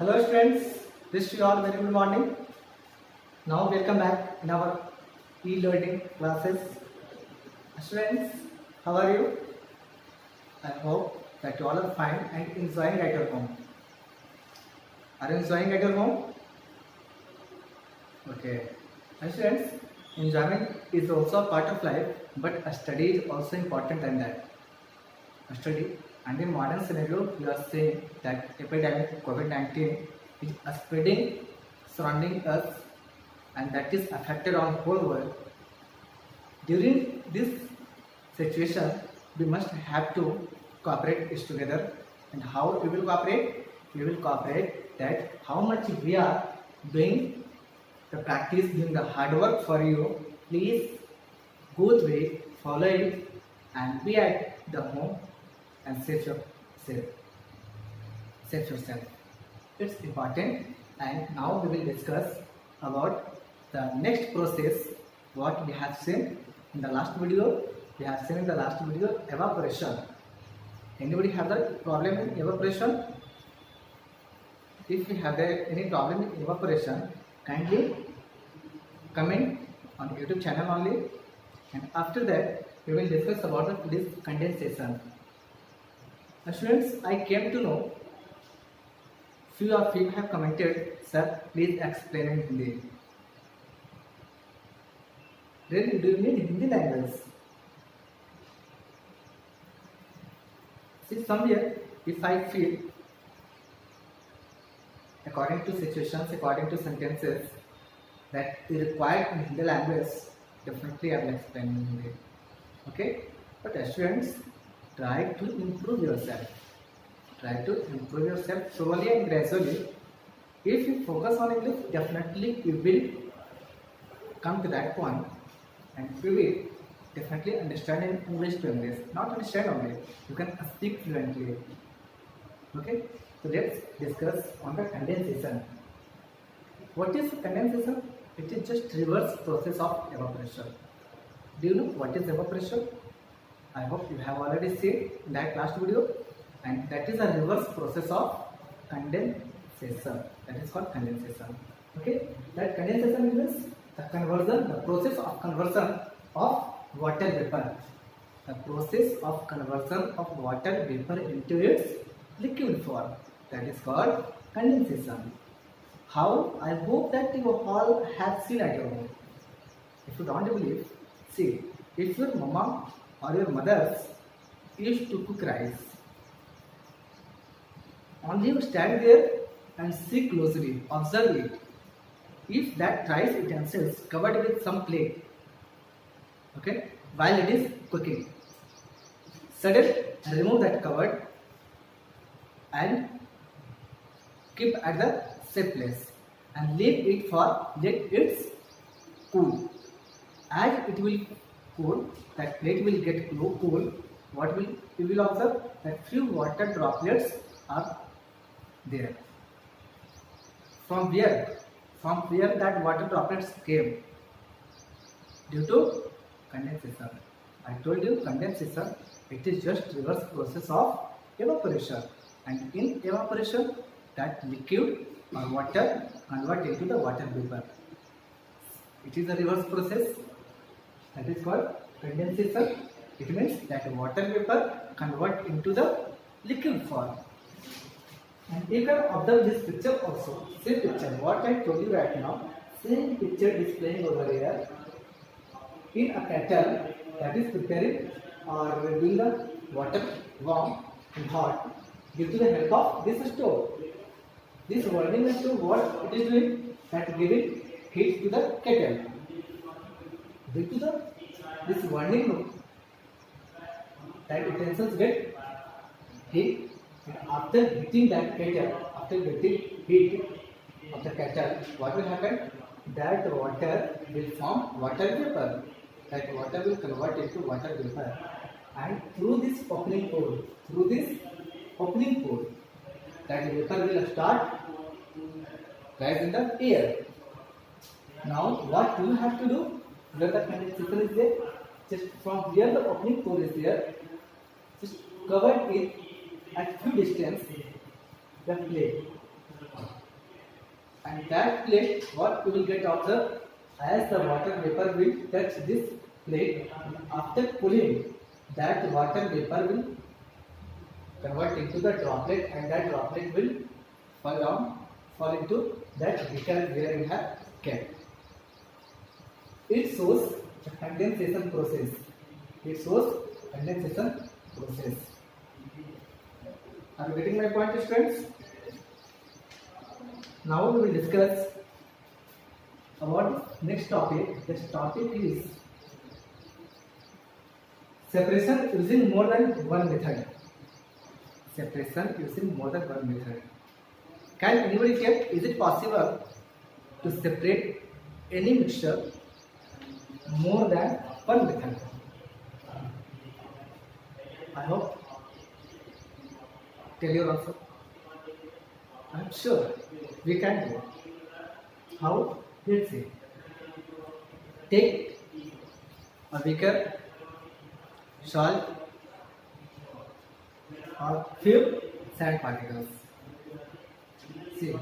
Hello students, wish you all very good morning. Now welcome back in our e-learning classes. Students, how are you? I hope that you all are fine and enjoying at your home. Are you enjoying at your home? Okay. And students, enjoyment is also a part of life, but a study is also important than that. A study, and in modern scenario, we are saying that epidemic COVID-19 is spreading surrounding us, and that is affected on whole world. During this situation, we must have to cooperate together. And how we will cooperate? We will cooperate that how much we are doing the practice, doing the hard work for you. Please go through it, follow it, and be at the home and save yourself. It's important. And now we will discuss about the next process. What we have seen in the last video. We have seen in the last video evaporation. Anybody have that problem in evaporation? If you have any problem in evaporation, kindly comment on YouTube channel only. And after that, we will discuss about this condensation. Students, I came to know few of you have commented, sir, please explain in Hindi. Really, do you need Hindi language? See, somewhere, if I feel, according to situations, according to sentences, that is required in Hindi language, definitely I will explain in Hindi. Okay? But students, try to improve yourself. Try to improve yourself slowly and gradually. If you focus on English, definitely you will come to that point and you will definitely understand in English to English. Not understand only, you can speak fluently. Okay, so let's discuss on the condensation. What is condensation? It is just reverse process of evaporation. Do you know what is evaporation? I hope you have already seen in that last video, and that is a reverse process of condensation. That is called condensation. Okay, that condensation means the conversion, the process of conversion of water vapor. The process of conversion of water vapor into its liquid form. That is called condensation. How? I hope that you all have seen at your home. If you don't believe, see, if your mama or your mothers used to cook rice, only you stand there and see closely, observe it. If that rice utensils covered with some clay, okay, while it is cooking, suddenly remove that cover and keep at the safe place and leave it for let it cool. As it will cool, that plate will get cool. What will you will observe that few water droplets are there. From where that water droplets came? Due to condensation. I told you condensation. It is just reverse process of evaporation. And in evaporation, that liquid or water convert into the water vapor. It is a reverse process. That is called condensation. It means that water vapor convert into the liquid form. And you can observe this picture also. Same picture. What I told you right now. Same picture displaying over here. In a kettle that is preparing or doing the water warm and hot due to the help of this stove. This whirling stove, what it is doing? That giving heat to the kettle. Due to this whirling loop, that utensils get heat, and after heating that kettle, after getting heat of the kettle, what will happen? That water will form water vapor. That water will convert into water vapor, and through this opening pore, that vapor will start rise in the air. Now, what you have to do? Where the condensation is there, just from where the opening pore is there, just cover it at few distance the plate. and that plate, what you will get observed, as the water vapor will touch this plate, after cooling, that water vapor will convert into the droplet, and that droplet will fall into that beaker where you have kept. It shows the condensation process. It shows condensation process. Are you getting my point, students? Now we will discuss about next topic. This topic is separation using more than one method. Separation using more than one method. Can anybody tell, is it possible to separate any mixture more than one method? I hope. Tell your answer. I'm sure we can do. How? Let's see. Take a beaker, salt, or few sand particles. See,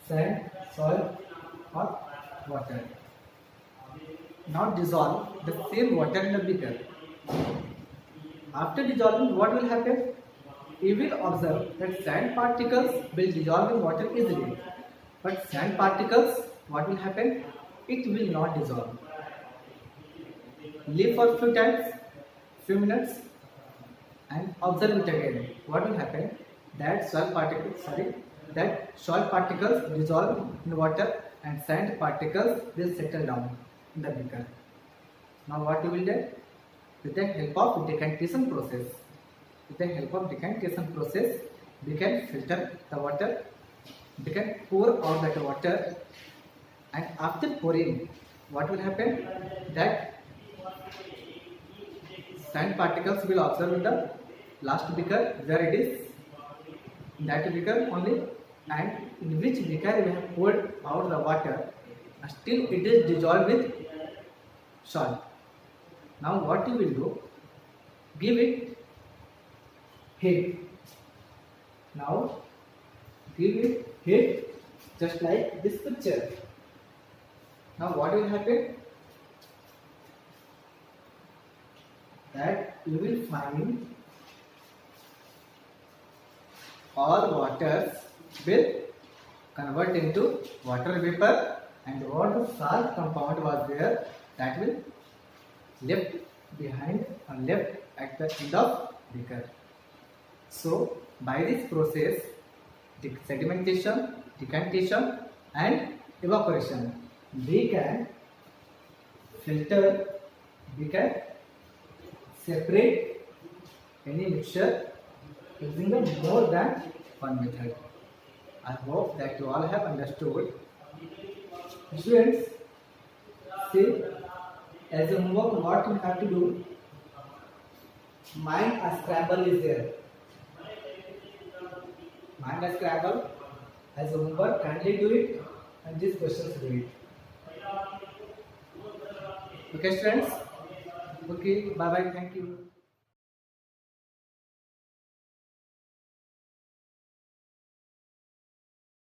sand, soil, or water. Now dissolve the same water in the beaker. After dissolving, what will happen? You will observe that sand particles will dissolve in water easily, but sand particles, what will happen? It will not dissolve. Leave for few times, few minutes, and observe it again. What will happen? That soil particles dissolve in water, and sand particles will settle down in the beaker. Now what you will do? With the help of decantation process. With the help of decantation process, we can filter the water, we can pour out that water, and after pouring, what will happen? That sand particles will observe in the last beaker where it is, in that beaker only, and in which beaker we have poured out the water, still it is dissolved with salt. Now what you will do? Give it heat. Now give it heat just like this picture. Now what will happen? That you will find all waters will convert into water vapor, and what the salt compound was there, that will left behind and left at the end of beaker. So by this process, sedimentation, decantation, and evaporation, we can filter, we can separate any mixture using the more than one method. I hope that you all have understood. Students, see, as a homework, what you have to do? Mind a scramble is there. Mind a scramble as a homework. Kindly do it, and these questions do it. Okay, students. Okay, bye bye. Thank you.